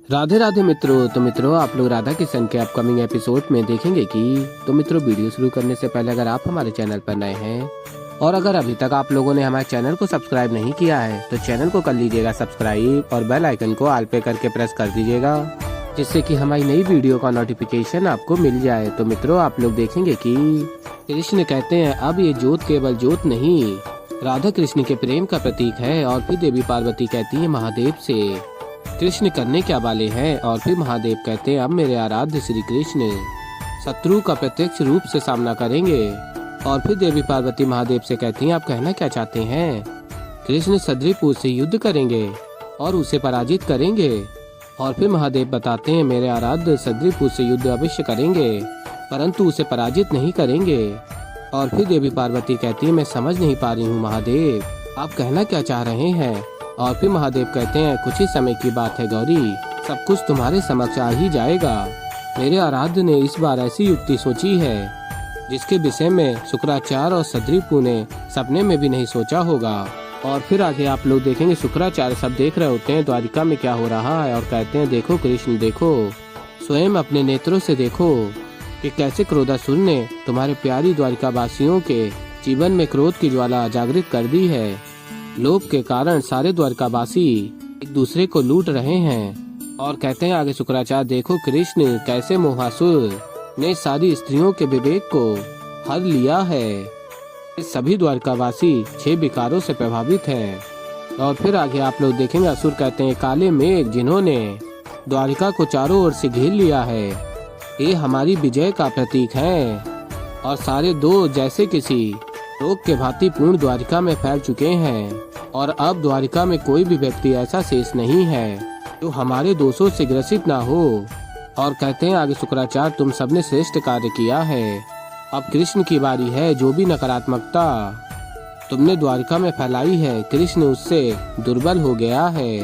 राधे राधे मित्रों। तो मित्रों, आप लोग राधा किशन के अपकमिंग एपिसोड में देखेंगे कि मित्रों, वीडियो शुरू करने से पहले अगर आप हमारे चैनल पर नए हैं और अगर अभी तक आप लोगों ने हमारे चैनल को सब्सक्राइब नहीं किया है तो चैनल को कर लीजिएगा सब्सक्राइब और बेल आइकन को ऑल पे करके प्रेस कर दीजिएगा, जिससे कि हमारी नई वीडियो का नोटिफिकेशन आपको मिल जाए। तो मित्रों, आप लोग देखेंगे कि कृष्ण कहते हैं अब ये जोत केवल जोत नहीं, राधा कृष्ण के प्रेम का प्रतीक है। और फिर देवी पार्वती कहती है महादेव से, कृष्ण करने क्या वाले हैं? और फिर महादेव कहते हैं अब मेरे आराध्य श्री कृष्ण शत्रु का प्रत्यक्ष रूप से सामना करेंगे। और फिर देवी पार्वती महादेव से कहती हैं आप कहना क्या चाहते हैं? कृष्ण सद्रीपुर से युद्ध करेंगे और उसे पराजित करेंगे। और फिर महादेव बताते हैं मेरे आराध्य सद्रीपुर से युद्ध अवश्य करेंगे, परंतु उसे पराजित नहीं करेंगे। और फिर देवी पार्वती कहती है मैं समझ नहीं पा रही हूँ महादेव, आप कहना क्या चाह रहे हैं? और फिर महादेव कहते हैं कुछ ही समय की बात है गौरी, सब कुछ तुम्हारे समक्ष आ ही जाएगा। मेरे आराध्य ने इस बार ऐसी युक्ति सोची है जिसके विषय में शुक्राचार्य और सद्रीपु ने सपने में भी नहीं सोचा होगा। और फिर आगे आप लोग देखेंगे शुक्राचार्य सब देख रहे होते हैं द्वारिका में क्या हो रहा है और कहते हैं देखो कृष्ण देखो, स्वयं अपने नेत्रों से देखो कि कैसे क्रोधासुर ने तुम्हारे प्यारी द्वारिका वासियों के जीवन में क्रोध की ज्वाला जागृत कर दी है। लोभ के कारण सारे द्वारकावासी एक दूसरे को लूट रहे हैं। और कहते हैं आगे शुक्राचार्य देखो कृष्ण कैसे मोहासुर ने सारी स्त्रियों के विवेक को हर लिया है। सभी द्वारकावासी 6 विकारों से प्रभावित हैं। और फिर आगे आप लोग देखेंगे असुर कहते हैं काले मेघ जिन्होंने द्वारिका को चारों ओर से घेर लिया है, ये हमारी विजय का प्रतीक है। और सारे दो जैसे किसी रोग के भांति पूर्ण द्वारिका में फैल चुके हैं और अब द्वारिका में कोई भी व्यक्ति ऐसा शेष नहीं है जो हमारे दोषों से ग्रसित ना हो। और कहते हैं आगे शुक्राचार्य तुम सबने श्रेष्ठ कार्य किया है, अब कृष्ण की बारी है। जो भी नकारात्मकता तुमने द्वारिका में फैलाई है कृष्ण उससे दुर्बल हो गया है,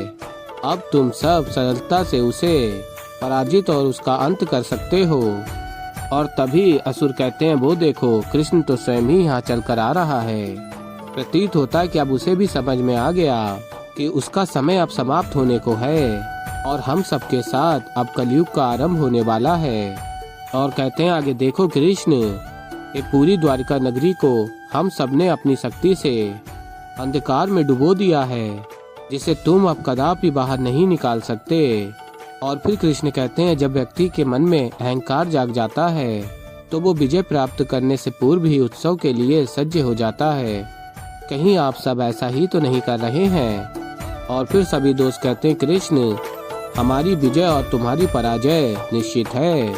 अब तुम सब सरलता से उसे पराजित और उसका अंत कर सकते हो। और तभी असुर कहते हैं वो देखो कृष्ण तो स्वयं ही यहाँ चल कर आ रहा है, प्रतीत होता है कि अब उसे भी समझ में आ गया कि उसका समय अब समाप्त होने को है और हम सबके साथ अब कलयुग का आरंभ होने वाला है। और कहते हैं आगे देखो कृष्ण, ये पूरी द्वारिका नगरी को हम सबने अपनी शक्ति से अंधकार में डुबो दिया है, जिसे तुम अब कदापि बाहर नहीं निकाल सकते। और फिर कृष्ण कहते हैं जब व्यक्ति के मन में अहंकार जाग जाता है तो वो विजय प्राप्त करने से पूर्व ही उत्सव के लिए सज्ज हो जाता है। कहीं आप सब ऐसा ही तो नहीं कर रहे हैं? और फिर सभी दोस्त कहते हैं कृष्ण हमारी विजय और तुम्हारी पराजय निश्चित है,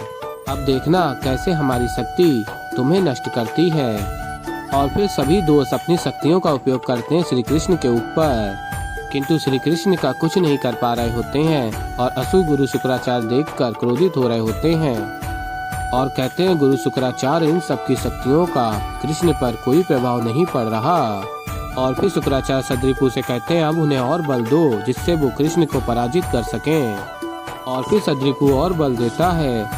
अब देखना कैसे हमारी शक्ति तुम्हें नष्ट करती है। और फिर सभी दोस्त अपनी शक्तियों का उपयोग करते हैं श्री कृष्ण के ऊपर, किंतु श्री कृष्ण का कुछ नहीं कर पा रहे होते हैं। और असुर गुरु शुक्राचार्य देखकर क्रोधित हो रहे होते हैं और कहते हैं गुरु शुक्राचार्य इन सबकी शक्तियों का कृष्ण पर कोई प्रभाव नहीं पड़ रहा। और फिर शुक्राचार्य सद्रीपु से कहते हैं अब उन्हें और बल दो जिससे वो कृष्ण को पराजित कर सकें। और फिर सद्रीपु और बल देता है,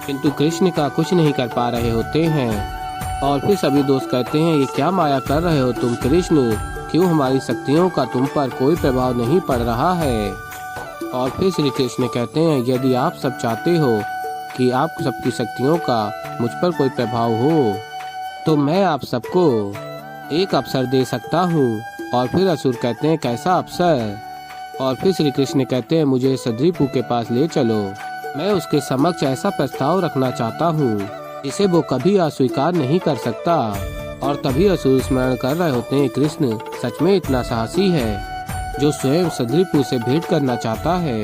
किंतु कृष्ण का कुछ नहीं कर पा रहे होते हैं। और फिर सभी दोस्त कहते हैं ये क्या माया कर रहे हो तुम कृष्ण, क्यों हमारी शक्तियों का तुम पर कोई प्रभाव नहीं पड़ रहा है? और फिर श्री कृष्ण कहते हैं यदि आप सब चाहते हो कि आप सबकी शक्तियों का मुझ पर कोई प्रभाव हो तो मैं आप सबको एक अवसर दे सकता हूँ। और फिर असुर कहते हैं कैसा अवसर? और फिर श्री कृष्ण कहते हैं मुझे सद्रीपु के पास ले चलो, मैं उसके समक्ष ऐसा प्रस्ताव रखना चाहता हूँ जिसे वो कभी अस्वीकार नहीं कर सकता। और तभी असुर स्मरण कर रहे होते हैं कृष्ण सच में इतना साहसी है जो स्वयं सद्रीपु से भेंट करना चाहता है,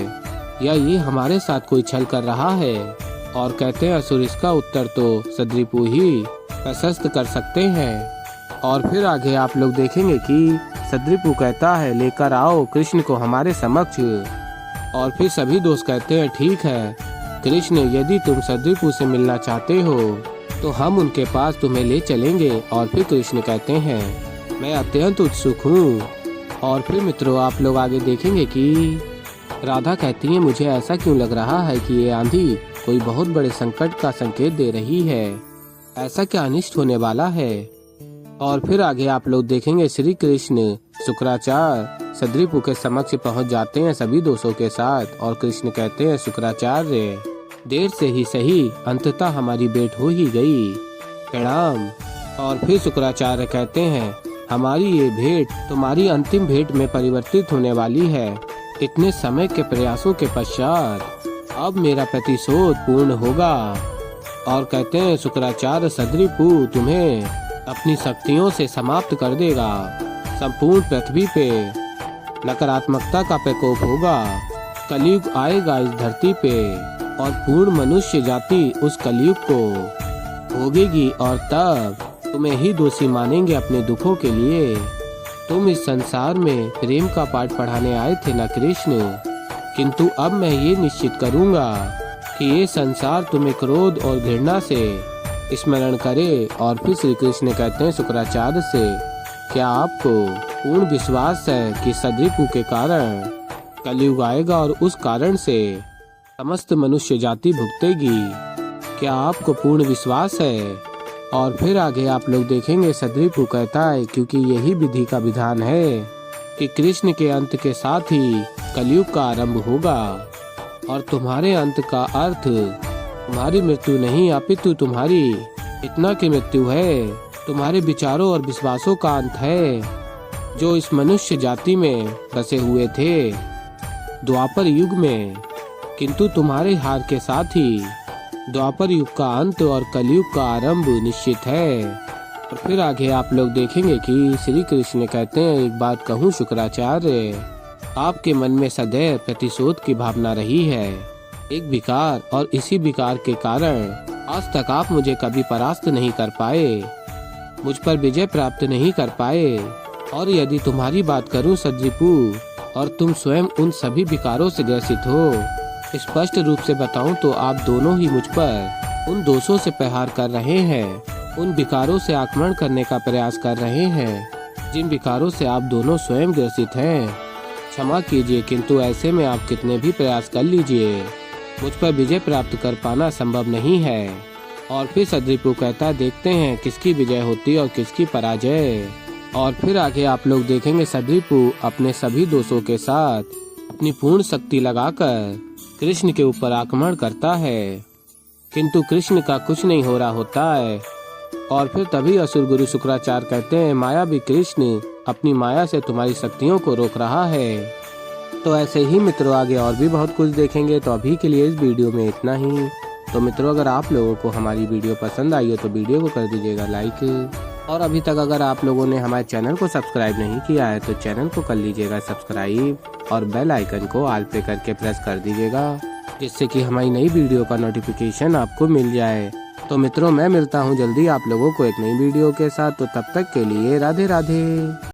या ये हमारे साथ कोई छल कर रहा है? और कहते हैं असुर इसका उत्तर तो सद्रीपु ही प्रशस्त कर सकते हैं। और फिर आगे आप लोग देखेंगे कि सद्रीपु कहता है लेकर आओ कृष्ण को हमारे समक्ष। और फिर सभी दोस्त कहते हैं ठीक है कृष्ण, यदि तुम सद्रीपु से मिलना चाहते हो तो हम उनके पास तुम्हें ले चलेंगे। और फिर कृष्ण कहते हैं मैं अत्यंत उत्सुक हूँ। और फिर मित्रों आप लोग आगे देखेंगे कि राधा कहती है मुझे ऐसा क्यों लग रहा है कि ये आंधी कोई बहुत बड़े संकट का संकेत दे रही है, ऐसा क्या अनिष्ट होने वाला है? और फिर आगे आप लोग देखेंगे श्री कृष्ण शुक्राचार्य सद्रिपु के समक्ष पहुंच जाते हैं सभी दोषों के साथ और कृष्ण कहते हैं, शुक्राचार्य देर से ही सही, अंततः हमारी भेंट हो ही गई, प्रणाम। और फिर शुक्राचार्य कहते हैं, हमारी ये भेंट तुम्हारी अंतिम भेंट में परिवर्तित होने वाली है। इतने समय के प्रयासों के पश्चात अब मेरा प्रतिशोध पूर्ण होगा। और कहते हैं, शुक्राचार्य सद्रिपु तुम्हें अपनी शक्तियों से समाप्त कर देगा। संपूर्ण पृथ्वी पे नकारात्मकता का प्रकोप होगा। कलयुग आएगा इस धरती पे और पूर्ण मनुष्य जाति उस कलयुग को भोगेगी और तब तुम्हें ही दोषी मानेंगे अपने दुखों के लिए। तुम इस संसार में प्रेम का पाठ पढ़ाने आए थे ना कृष्ण, किंतु अब मैं ये निश्चित करूंगा कि ये संसार तुम्हें क्रोध और घृणा से स्मरण करे। और फिर श्री कृष्ण कहते हैं शुक्राचार्य से, क्या आपको पूर्ण विश्वास है कि सद्रिपु के कारण कलयुग आएगा और उस कारण से समस्त मनुष्य जाति भुगतेगी? क्या आपको पूर्ण विश्वास है? और फिर आगे आप लोग देखेंगे सद्रिपु कहता है, क्योंकि यही विधि का विधान है कि कृष्ण के अंत के साथ ही कलयुग का आरंभ होगा और तुम्हारे अंत का अर्थ तुम्हारी मृत्यु नहीं अपितु तुम्हारी इतना की मृत्यु है, तुम्हारे विचारों और विश्वासों का अंत है जो इस मनुष्य जाति में बसे हुए थे द्वापर युग में। किंतु तुम्हारे हार के साथ ही द्वापर युग का अंत और कलयुग का आरंभ निश्चित है। और फिर आगे आप लोग देखेंगे कि श्री कृष्ण कहते हैं, एक बात कहूँ शुक्राचार्य, आपके मन में सदैव प्रतिशोध की भावना रही है, एक विकार, और इसी विकार के कारण आज तक आप मुझे कभी परास्त नहीं कर पाए, मुझ पर विजय प्राप्त नहीं कर पाए। और यदि तुम्हारी बात करूं सद्रिपु, और तुम स्वयं उन सभी विकारों से ग्रसित हो, स्पष्ट रूप से बताऊं तो आप दोनों ही मुझ पर उन दोषों से प्रहार कर रहे हैं, उन विकारों से आक्रमण करने का प्रयास कर रहे हैं जिन विकारों से आप दोनों स्वयं ग्रसित हैं। क्षमा कीजिए, किंतु ऐसे में आप कितने भी प्रयास कर लीजिए, मुझ पर विजय प्राप्त कर पाना संभव नहीं है। और फिर सद्रिपु कहता, देखते हैं किसकी विजय होती है और किसकी पराजय। और फिर आगे आप लोग देखेंगे सद्रिपु अपने सभी दोषों के साथ अपनी पूर्ण शक्ति लगाकर कृष्ण के ऊपर आक्रमण करता है, किंतु कृष्ण का कुछ नहीं हो रहा होता है। और फिर तभी असुर गुरु शुक्राचार्य कहते हैं, माया भी कृष्ण अपनी माया से तुम्हारी शक्तियों को रोक रहा है। तो ऐसे ही मित्रों आगे और भी बहुत कुछ देखेंगे। तो अभी के लिए इस वीडियो में इतना ही। तो मित्रों, अगर आप लोगों को हमारी वीडियो पसंद आई हो तो वीडियो को कर दीजिएगा लाइक, और अभी तक अगर आप लोगों ने हमारे चैनल को सब्सक्राइब नहीं किया है तो चैनल को कर लीजिएगा सब्सक्राइब, और बेल आइकन को ऑल पे करके प्रेस कर दीजिएगा, जिससे कि हमारी नई वीडियो का नोटिफिकेशन आपको मिल जाए। तो मित्रों, मैं मिलता हूँ जल्दी आप लोगों को एक नई वीडियो के साथ। तो तब तक के लिए राधे राधे।